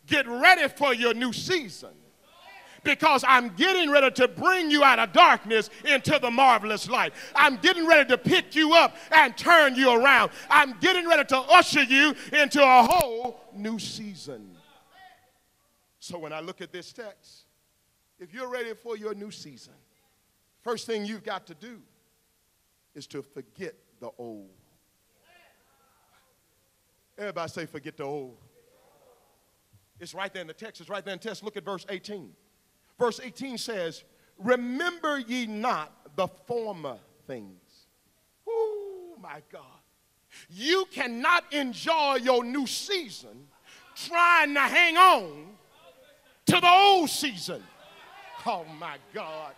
get ready for your new season. Because I'm getting ready to bring you out of darkness into the marvelous light. I'm getting ready to pick you up and turn you around. I'm getting ready to usher you into a whole new season. So when I look at this text, if you're ready for your new season, first thing you've got to do is to forget the old. Everybody say, forget the old. It's right there in the text. It's right there in the text. Look at verse 18. Verse 18 says, remember ye not the former things. Oh, my God. You cannot enjoy your new season trying to hang on to the old season. Oh, my God.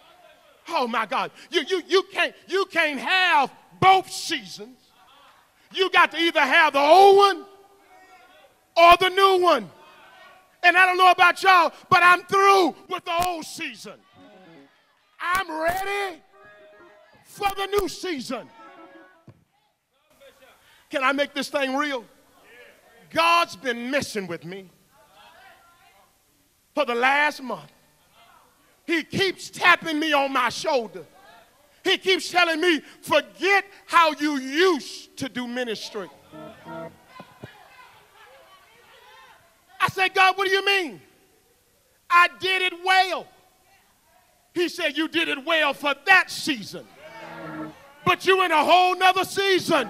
Oh, my God. You can't have both seasons. You got to either have the old one or the new one. And I don't know about y'all, but I'm through with the old season. I'm ready for the new season. Can I make this thing real? God's been messing with me for the last month. He keeps tapping me on my shoulder. He keeps telling me, forget how you used to do ministry. I said, God, what do you mean? I did it well. He said, you did it well for that season. But you're in a whole nother season.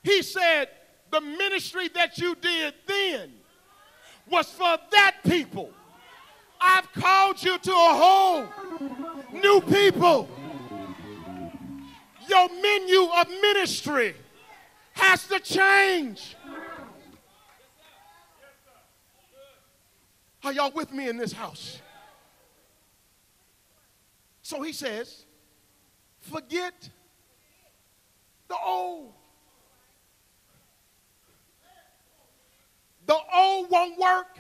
He said, the ministry that you did then was for that people. I've called you to a whole new people. Your menu of ministry has to change. Are y'all with me in this house? So he says, forget the old. The old won't work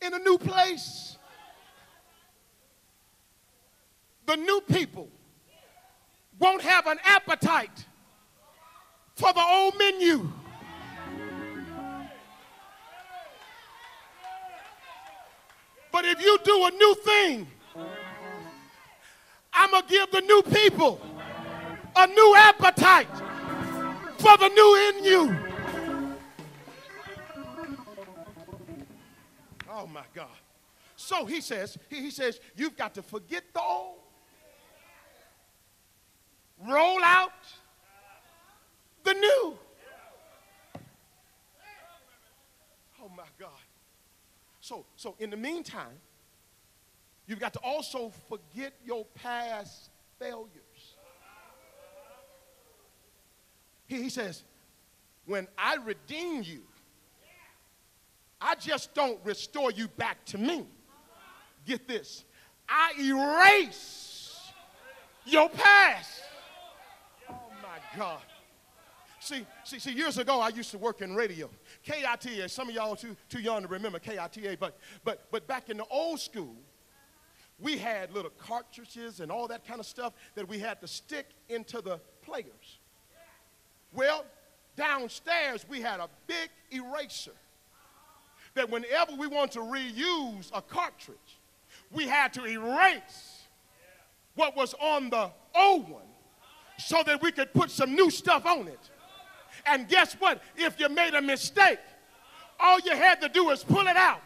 in a new place. The new people won't have an appetite for the old menu. But if you do a new thing, I'm going to give the new people a new appetite for the new in you. Oh my God. So he says, you've got to forget the old. Roll out the new. Oh my God. So in the meantime, you've got to also forget your past failures. He says, when I redeem you, I just don't restore you back to me. Get this. I erase your past. Oh my God. See, years ago, I used to work in radio. KITA, some of y'all too young to remember KITA, but back in the old school, we had little cartridges and all that kind of stuff that we had to stick into the players. Well, downstairs, we had a big eraser that whenever we want to reuse a cartridge, we had to erase what was on the old one so that we could put some new stuff on it. And guess what? If you made a mistake, all you had to do is pull it out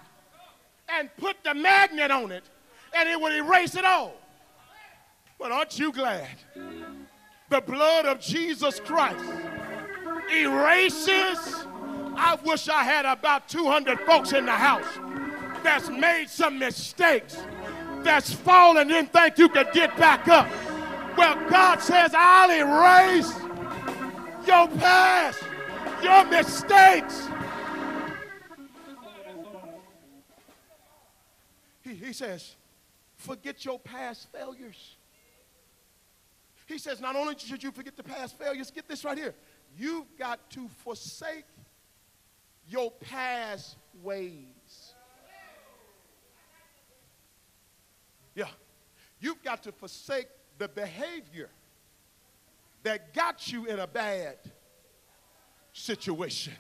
and put the magnet on it, and it would erase it all. But aren't you glad? The blood of Jesus Christ erases. I wish I had about 200 folks in the house that's made some mistakes, that's fallen, didn't think you could get back up. Well, God says, I'll erase your past, your mistakes. He says, forget your past failures. He says, not only should you forget the past failures, get this right here. You've got to forsake your past ways. Yeah. You've got to forsake the behavior that got you in a bad situation.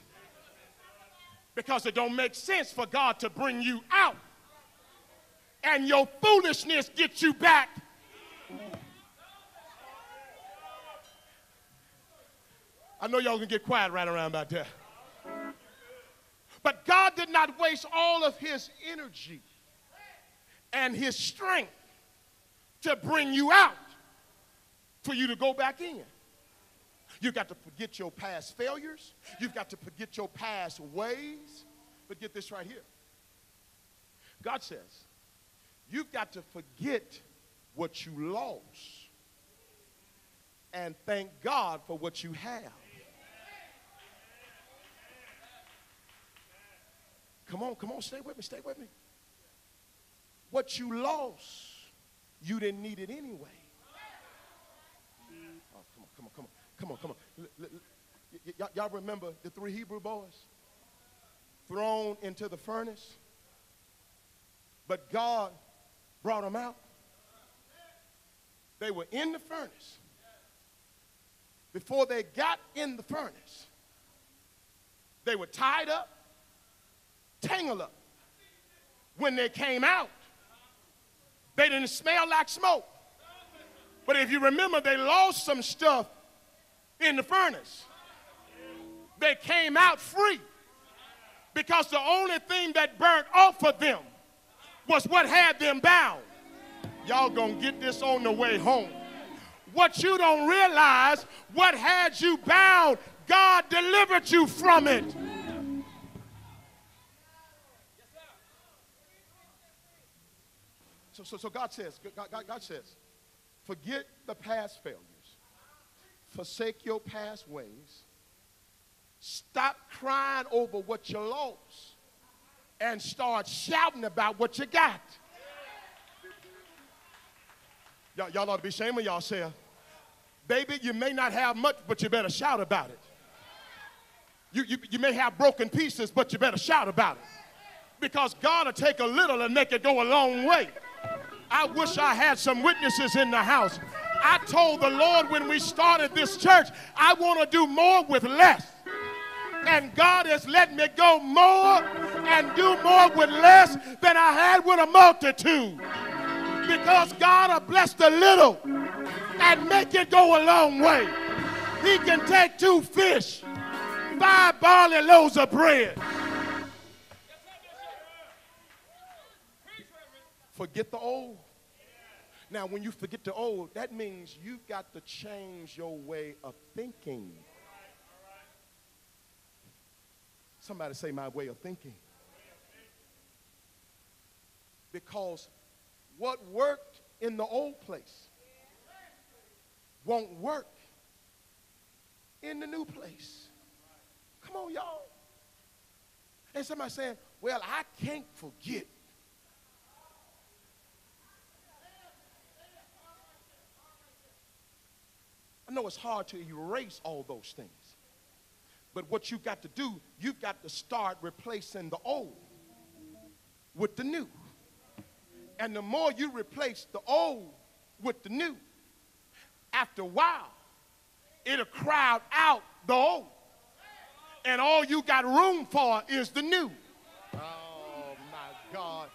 Because it don't make sense for God to bring you out and your foolishness gets you back. I know y'all can get quiet right around about that. But God did not waste all of his energy and his strength to bring you out for you to go back in. You've got to forget your past failures. You've got to forget your past ways. But get this right here. God says, you've got to forget what you lost and thank God for what you have. Come on, stay with me. What you lost, you didn't need it anyway. Oh, come on. Y'all remember the 3 Hebrew boys thrown into the furnace? But God brought them out. They were in the furnace. Before they got in the furnace, they were tied up, tangled up. When they came out, they didn't smell like smoke. But if you remember, they lost some stuff in the furnace. They came out free because the only thing that burnt off of them was what had them bound. Y'all gonna get this on the way home. What you don't realize, what had you bound, God delivered you from it. So God says, forget the past failures. Forsake your past ways. Stop crying over what you lost and start shouting about what you got. Y'all ought to be ashamed of yourself. Baby, you may not have much, but you better shout about it. You may have broken pieces, but you better shout about it. Because God will take a little and make it go a long way. I wish I had some witnesses in the house. I told the Lord when we started this church, I want to do more with less. And God has let me go more and do more with less than I had with a multitude. Because God will bless the little and make it go a long way. He can take 2 fish, 5 barley loaves of bread. Forget the old. Now, when you forget the old, that means you've got to change your way of thinking. Somebody say my way of thinking. Because what worked in the old place won't work in the new place. Come on, y'all. And somebody saying, well, I can't forget. I know it's hard to erase all those things. But what you've got to do, you've got to start replacing the old with the new. And the more you replace the old with the new, after a while, it'll crowd out the old. And all you got room for is the new. Oh, my God.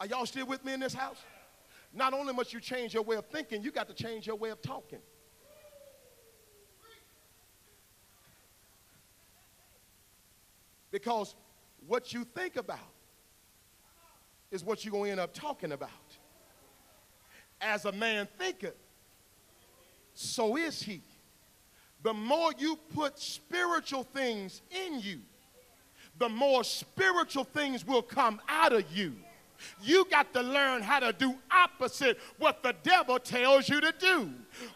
Are y'all still with me in this house? Not only must you change your way of thinking, you got to change your way of talking. Because what you think about is what you're going to end up talking about. As a man thinketh, so is he. The more you put spiritual things in you, the more spiritual things will come out of you. You got to learn how to do opposite what the devil tells you to do.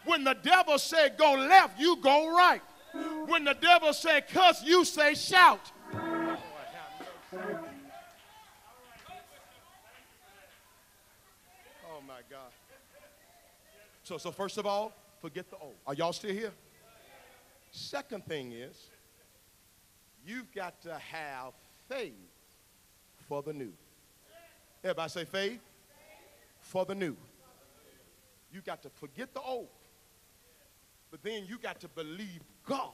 When the devil said go left, you go right. When the devil said cuss, you say shout. Oh my God. So first of all, forget the old. Are y'all still here? Second thing is, you've got to have faith for the new. Everybody say faith for the new. You got to forget the old But then you got to believe God